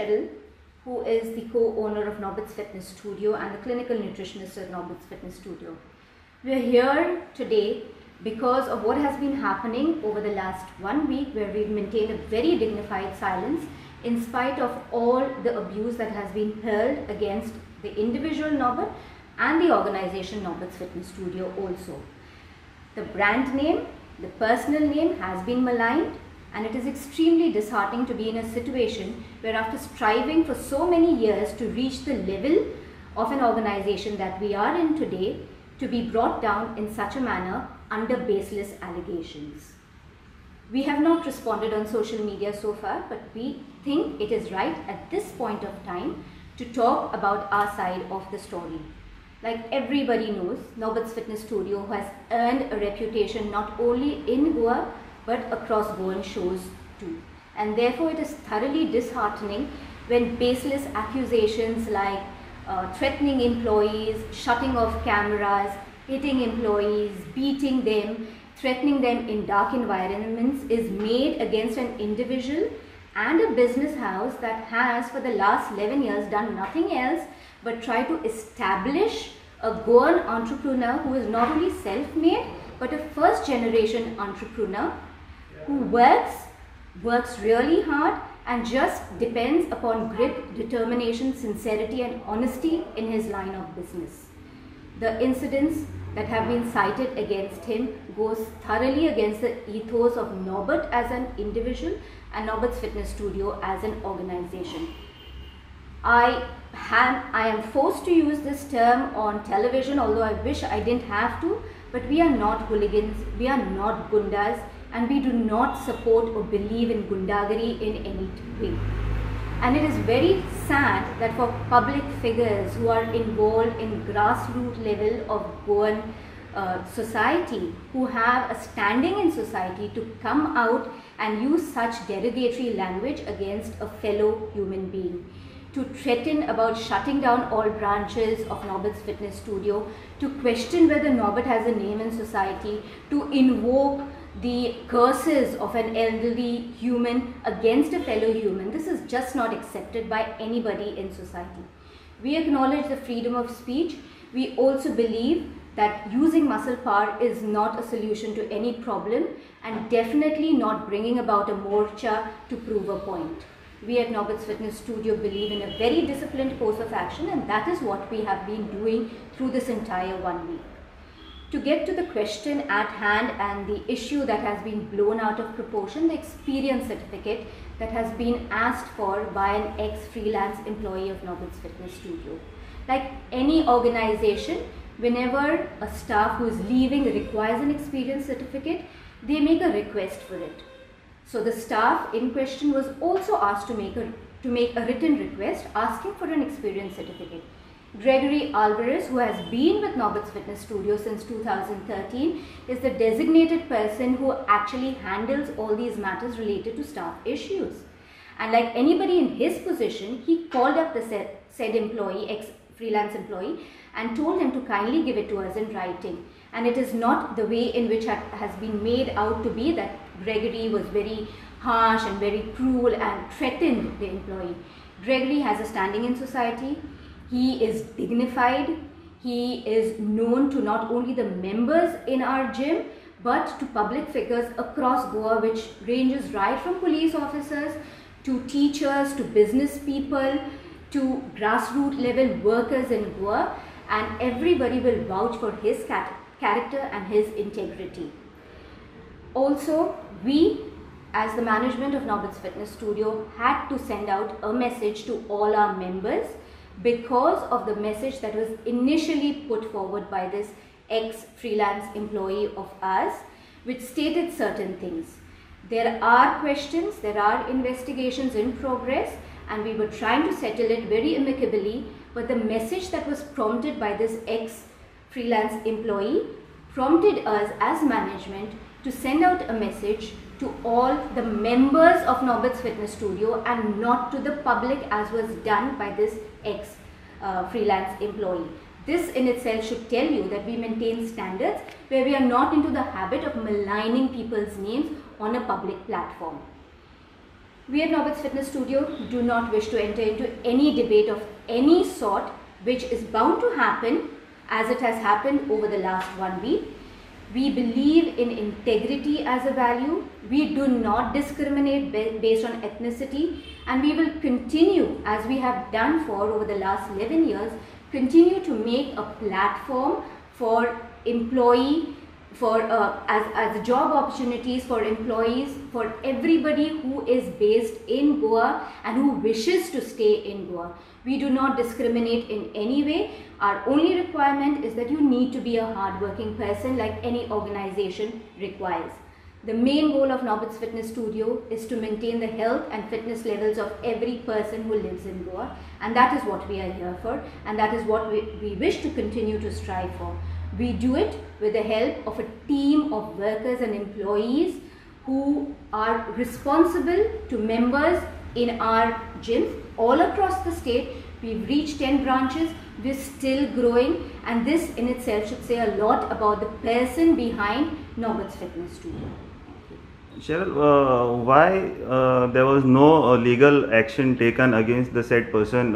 Cheryl, who is the co-owner of Norbit's Fitness Studio and the clinical nutritionist at Norbit's Fitness Studio. We are here today because of what has been happening over the last 1 week, where we've maintained a very dignified silence in spite of all the abuse that has been hurled against the individual Norbit and the organization Norbit's Fitness Studio also. The brand name, the personal name has been maligned, and it is extremely disheartening to be in a situation where, after striving for so many years to reach the level of an organization that we are in today, to be brought down in such a manner under baseless allegations. We have not responded on social media so far, but we think it is right at this point of time to talk about our side of the story. Like everybody knows, Norbit's Fitness Studio has earned a reputation not only in Goa but across Goan shows too. And therefore it is thoroughly disheartening when baseless accusations like threatening employees, shutting off cameras, hitting employees, beating them, threatening them in dark environments is made against an individual and a business house that has for the last 11 years done nothing else but try to establish a Goan entrepreneur who is not only self-made but a first generation entrepreneur who works really hard and just depends upon grit, determination, sincerity and honesty in his line of business. The incidents that have been cited against him goes thoroughly against the ethos of Norbit as an individual and Norbit's Fitness Studio as an organization. I am forced to use this term on television, although I wish I didn't have to, but we are not hooligans, we are not gundas, and we do not support or believe in gundagari in any way. And it is very sad that for public figures who are involved in grassroots level of Goan society, who have a standing in society, to come out and use such derogatory language against a fellow human being, to threaten about shutting down all branches of Norbit's Fitness Studio, to question whether Norbit has a name in society, to invoke the curses of an elderly human against a fellow human. This is just not accepted by anybody in society. We acknowledge the freedom of speech. We also believe that using muscle power is not a solution to any problem, and definitely not bringing about a morcha to prove a point. We at Norbit's Fitness Studio believe in a very disciplined course of action, and that is what we have been doing through this entire 1 week. To get to the question at hand and the issue that has been blown out of proportion, the experience certificate that has been asked for by an ex-freelance employee of Norbit's Fitness Studio. Like any organization, whenever a staff who is leaving requires an experience certificate, they make a request for it. So the staff in question was also asked to make a written request asking for an experience certificate. Gregory Alvarez, who has been with Norbit's Fitness Studio since 2013, is the designated person who actually handles all these matters related to staff issues. And like anybody in his position, he called up the said employee, ex-freelance employee, and told him to kindly give it to us in writing. And it is not the way in which it has been made out to be, that Gregory was very harsh and very cruel and threatened the employee. Gregory has a standing in society. He is dignified. He is known to not only the members in our gym but to public figures across Goa, which ranges right from police officers to teachers to business people to grassroots level workers in Goa, and everybody will vouch for his character and his integrity. Also, we as the management of Norbit's Fitness Studio had to send out a message to all our members because of the message that was initially put forward by this ex-freelance employee of ours, which stated certain things. There are questions, there are investigations in progress, and we were trying to settle it very amicably, but the message that was prompted by this ex-freelance employee prompted us as management to send out a message to all the members of Norbit's Fitness Studio and not to the public, as was done by this ex-freelance employee. This in itself should tell you that we maintain standards where we are not into the habit of maligning people's names on a public platform. We at Norbit's Fitness Studio do not wish to enter into any debate of any sort, which is bound to happen as it has happened over the last 1 week. We believe in integrity as a value. We do not discriminate based on ethnicity, and we will continue, as we have done for over the last 11 years, continue to make a platform for employee, for as job opportunities for employees, for everybody who is based in Goa and who wishes to stay in Goa. We do not discriminate in any way. Our only requirement is that you need to be a hardworking person like any organization requires. The main goal of Norbit's Fitness Studio is to maintain the health and fitness levels of every person who lives in Goa, and that is what we are here for, and that is what we wish to continue to strive for. We do it with the help of a team of workers and employees who are responsible to members in our gyms all across the state. We've reached 10 branches, we're still growing, and this in itself should say a lot about the person behind Norbit's Fitness Studio. Cheryl, why there was no legal action taken against the said person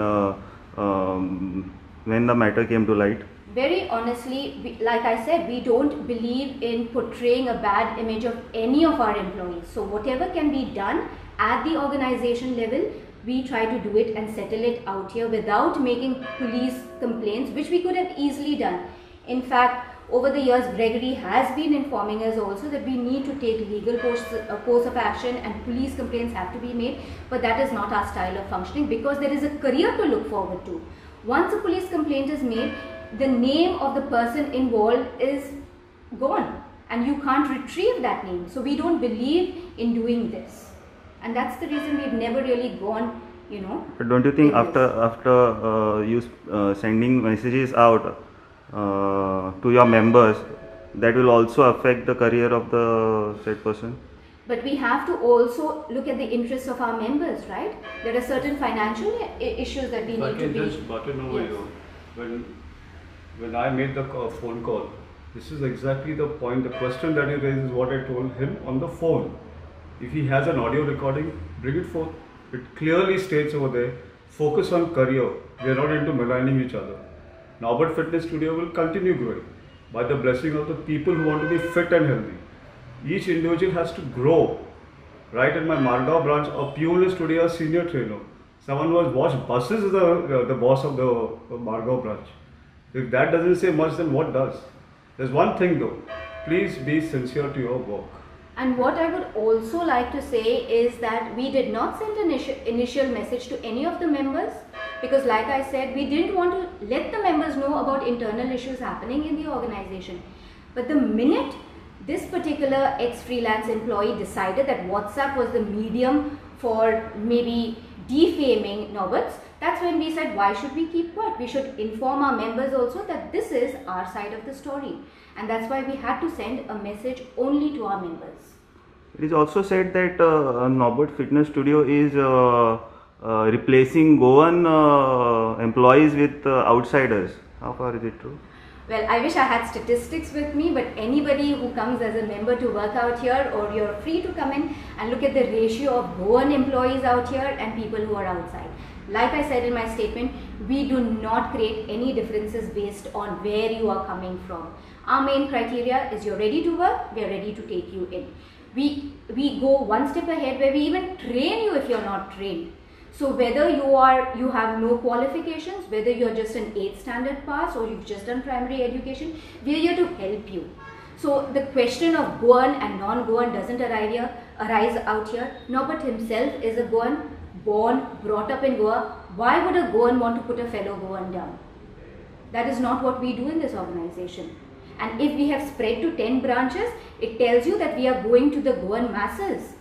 when the matter came to light? Very honestly, like I said, we don't believe in portraying a bad image of any of our employees. So whatever can be done at the organization level, we try to do it and settle it out here without making police complaints, which we could have easily done. In fact, over the years, Gregory has been informing us also that we need to take legal course of action and police complaints have to be made, but that is not our style of functioning because there is a career to look forward to. Once a police complaint is made, the name of the person involved is gone and you can't retrieve that name. So we don't believe in doing this, and that's the reason we've never really gone, you know. But don't you think after you sending messages out to your members, that will also affect the career of the said person? But we have to also look at the interests of our members, right? There are certain financial issues that we need to be... Just button over here. When I made the phone call, this is exactly the point. The question that he raised is what I told him on the phone. If he has an audio recording, bring it forth. It clearly states over there, focus on career. We are not into maligning each other. Norbit Fitness Studio will continue growing by the blessing of the people who want to be fit and healthy. Each individual has to grow. Right in my Margao branch, a pune is today a senior trainer. Someone who has washed buses is the boss of the Margao branch. If that doesn't say much, then what does? There's one thing though, please be sincere to your work. And what I would also like to say is that we did not send an initial message to any of the members because like I said, we didn't want to let the members know about internal issues happening in the organization. But the minute this particular ex-freelance employee decided that WhatsApp was the medium for maybe defaming Norbit's, that's when we said, why should we keep quiet? We should inform our members also that this is our side of the story. And that's why we had to send a message only to our members. It is also said that Norbit Fitness Studio is replacing Goan employees with outsiders. How far is it true? Well, I wish I had statistics with me, but anybody who comes as a member to work out here, or you're free to come in and look at the ratio of Goan employees out here and people who are outside. Like I said in my statement, we do not create any differences based on where you are coming from. Our main criteria is you're ready to work, we are ready to take you in. We go one step ahead where we even train you if you're not trained. So whether you have no qualifications, whether you're just an 8th standard pass or you've just done primary education, we're here to help you. So the question of Goan and non-Goan doesn't arise out here. Norbit himself is a Goan, born, brought up in Goa. Why would a Goan want to put a fellow Goan down? That is not what we do in this organization. And if we have spread to 10 branches, it tells you that we are going to the Goan masses.